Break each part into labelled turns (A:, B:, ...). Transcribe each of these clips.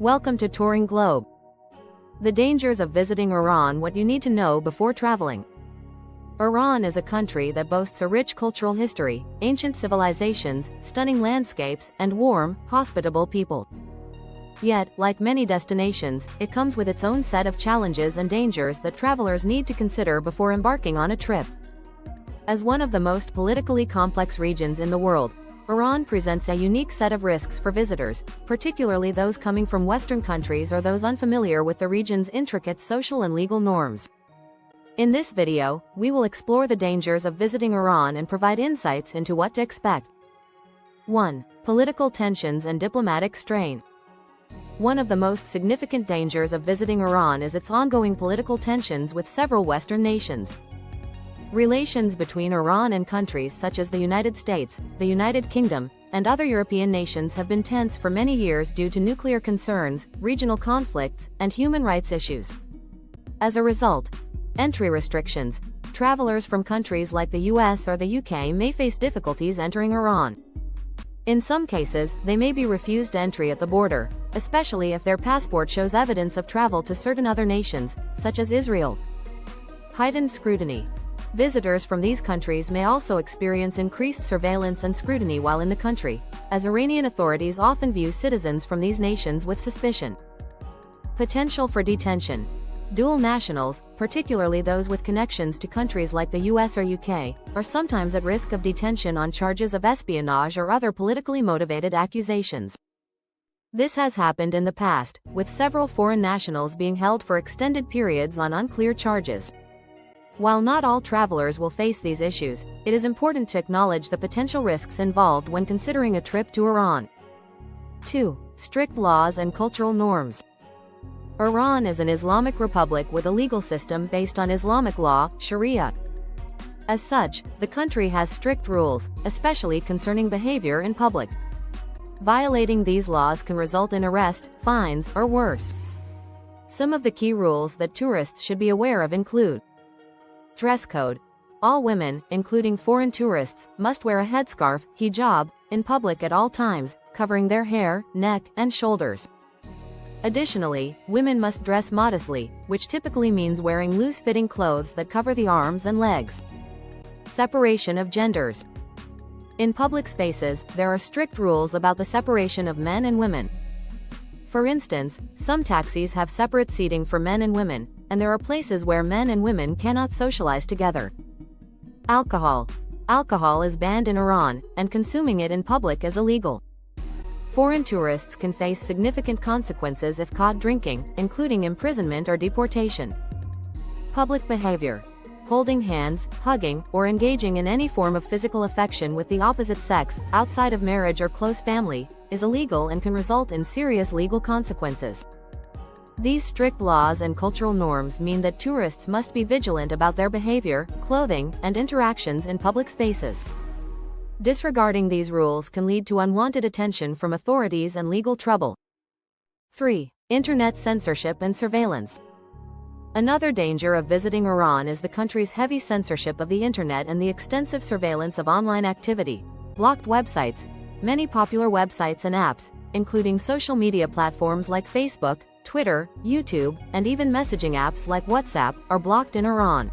A: Welcome to Touring Globe. The dangers of visiting Iran: what you need to know before traveling. Iran is a country that boasts a rich cultural history, ancient civilizations, stunning landscapes, and warm, hospitable people. Yet, like many destinations, it comes with its own set of challenges and dangers that travelers need to consider before embarking on a trip. As one of the most politically complex regions in the world, Iran presents a unique set of risks for visitors, particularly those coming from Western countries or those unfamiliar with the region's intricate social and legal norms. In this video, we will explore the dangers of visiting Iran and provide insights into what to expect. 1. Political tensions and diplomatic strain. One of the most significant dangers of visiting Iran is its ongoing political tensions with several Western nations. Relations between Iran and countries such as the United States, the United Kingdom, and other European nations have been tense for many years due to nuclear concerns, regional conflicts, and human rights issues. As a result, entry restrictions, travelers from countries like the US or the UK may face difficulties entering Iran. In some cases, they may be refused entry at the border, especially if their passport shows evidence of travel to certain other nations, such as Israel. Heightened scrutiny. Visitors from these countries may also experience increased surveillance and scrutiny while in the country, as Iranian authorities often view citizens from these nations with suspicion. Potential for detention. Dual nationals, particularly those with connections to countries like the US or UK, are sometimes at risk of detention on charges of espionage or other politically motivated accusations. This has happened in the past, with several foreign nationals being held for extended periods on unclear charges. While not all travelers will face these issues, it is important to acknowledge the potential risks involved when considering a trip to Iran. 2. Strict laws and cultural norms. Iran is an Islamic republic with a legal system based on Islamic law, Sharia. As such, the country has strict rules, especially concerning behavior in public. Violating these laws can result in arrest, fines, or worse. Some of the key rules that tourists should be aware of include: dress code. All women, including foreign tourists, must wear a headscarf, hijab, in public at all times, covering their hair, neck, and shoulders. Additionally, women must dress modestly, which typically means wearing loose-fitting clothes that cover the arms and legs. Separation of genders. In public spaces, there are strict rules about the separation of men and women. For instance, some taxis have separate seating for men and women, and there are places where men and women cannot socialize together. Alcohol. Alcohol is banned in Iran, and consuming it in public is illegal. Foreign tourists can face significant consequences if caught drinking, including imprisonment or deportation. Public behavior. Holding hands, hugging, or engaging in any form of physical affection with the opposite sex, outside of marriage or close family, is illegal and can result in serious legal consequences. These strict laws and cultural norms mean that tourists must be vigilant about their behavior, clothing, and interactions in public spaces. Disregarding these rules can lead to unwanted attention from authorities and legal trouble. 3. Internet censorship and surveillance. Another danger of visiting Iran is the country's heavy censorship of the internet and the extensive surveillance of online activity. Blocked websites. Many popular websites and apps, including social media platforms like Facebook, Twitter, YouTube, and even messaging apps like WhatsApp, are blocked in Iran.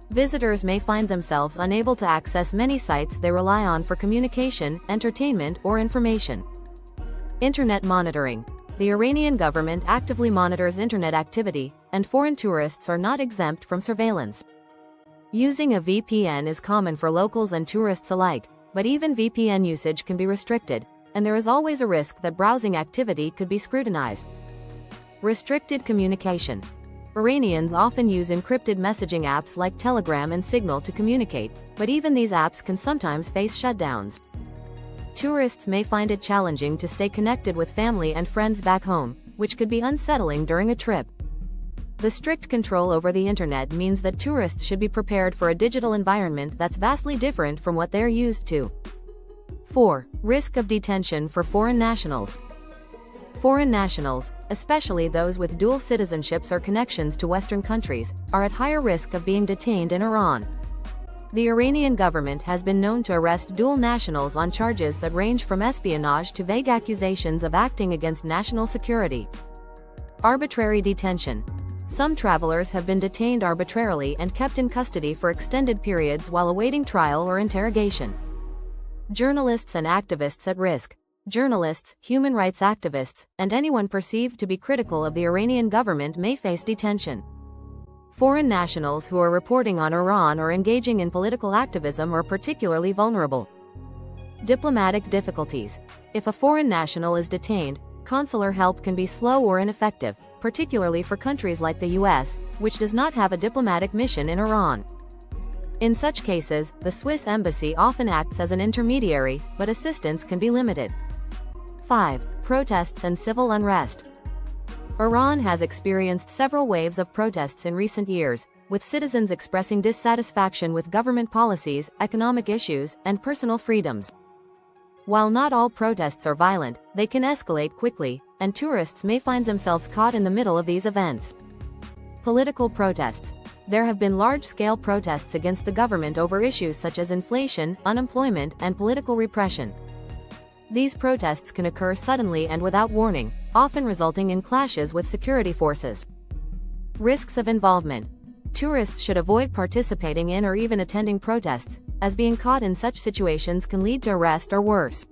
A: Visitors may find themselves unable to access many sites they rely on for communication, entertainment, or information. Internet monitoring. The Iranian government actively monitors internet activity, and foreign tourists are not exempt from surveillance. Using a VPN is common for locals and tourists alike, but even VPN usage can be restricted, and there is always a risk that browsing activity could be scrutinized. Restricted communication. Iranians often use encrypted messaging apps like Telegram and Signal to communicate, but even these apps can sometimes face shutdowns. Tourists may find it challenging to stay connected with family and friends back home, which could be unsettling during a trip. The strict control over the internet means that tourists should be prepared for a digital environment that's vastly different from what they're used to. 4. Risk of detention for foreign nationals. Foreign nationals, especially those with dual citizenships or connections to Western countries, are at higher risk of being detained in Iran. The Iranian government has been known to arrest dual nationals on charges that range from espionage to vague accusations of acting against national security. Arbitrary detention. Some travelers have been detained arbitrarily and kept in custody for extended periods while awaiting trial or interrogation. Journalists and activists at risk. Journalists, human rights activists, and anyone perceived to be critical of the Iranian government may face detention. Foreign nationals who are reporting on Iran or engaging in political activism are particularly vulnerable. Diplomatic difficulties. If a foreign national is detained, consular help can be slow or ineffective, particularly for countries like the US, which does not have a diplomatic mission in Iran. In such cases, the Swiss embassy often acts as an intermediary, but assistance can be limited. 5. Protests and civil unrest. Iran has experienced several waves of protests in recent years, with citizens expressing dissatisfaction with government policies, economic issues, and personal freedoms. While not all protests are violent, they can escalate quickly, and tourists may find themselves caught in the middle of these events. Political protests. There have been large-scale protests against the government over issues such as inflation, unemployment, and political repression. These protests can occur suddenly and without warning, often resulting in clashes with security forces. Risks of involvement. Tourists should avoid participating in or even attending protests, as being caught in such situations can lead to arrest or worse.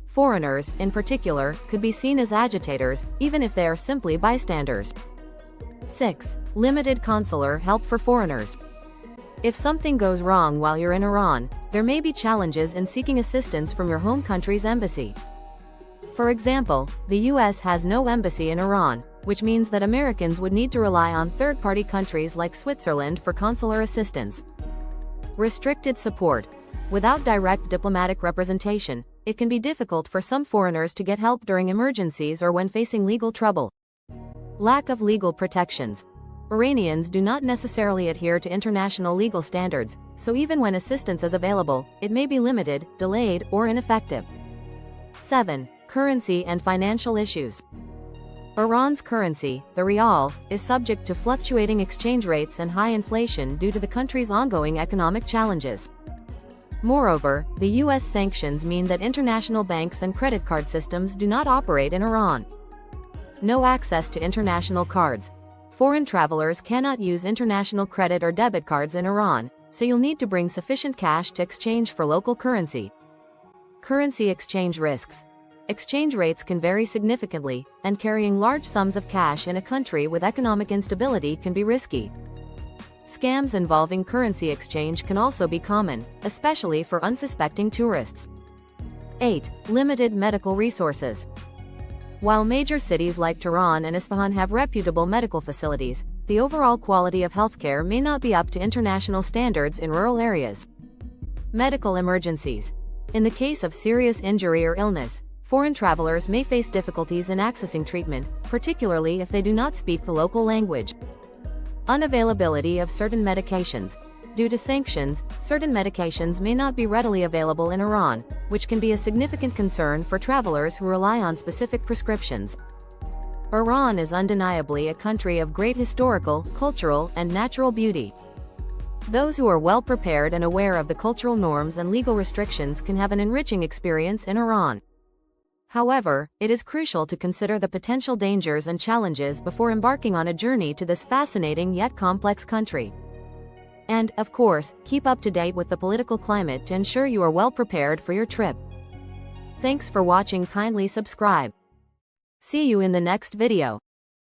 A: Foreigners, in particular, could be seen as agitators, even if they are simply bystanders. 6. Limited consular help for foreigners. If something goes wrong while you're in Iran, there may be challenges in seeking assistance from your home country's embassy. For example, the US has no embassy in Iran, which means that Americans would need to rely on third-party countries like Switzerland for consular assistance. Restricted support. Without direct diplomatic representation, it can be difficult for some foreigners to get help during emergencies or when facing legal trouble. Lack of legal protections. Iranians do not necessarily adhere to international legal standards, so even when assistance is available, it may be limited, delayed, or ineffective. 7. Currency and financial issues. Iran's currency, the rial, is subject to fluctuating exchange rates and high inflation due to the country's ongoing economic challenges. Moreover, the US sanctions mean that international banks and credit card systems do not operate in Iran. No access to international cards. Foreign travelers cannot use international credit or debit cards in Iran, so you'll need to bring sufficient cash to exchange for local currency. Currency exchange risks. Exchange rates can vary significantly, and carrying large sums of cash in a country with economic instability can be risky. Scams involving currency exchange can also be common, especially for unsuspecting tourists. 8. Limited medical resources. While major cities like Tehran and Isfahan have reputable medical facilities, the overall quality of healthcare may not be up to international standards in rural areas. Medical emergencies. In the case of serious injury or illness, foreign travelers may face difficulties in accessing treatment, particularly if they do not speak the local language. Unavailability of certain medications. Due to sanctions, certain medications may not be readily available in Iran, which can be a significant concern for travelers who rely on specific prescriptions. Iran is undeniably a country of great historical, cultural, and natural beauty. Those who are well prepared and aware of the cultural norms and legal restrictions can have an enriching experience in Iran. However, it is crucial to consider the potential dangers and challenges before embarking on a journey to this fascinating yet complex country. And, of course, keep up to date with the political climate to ensure you are well prepared for your trip. Thanks for watching. Kindly subscribe. See you in the next video.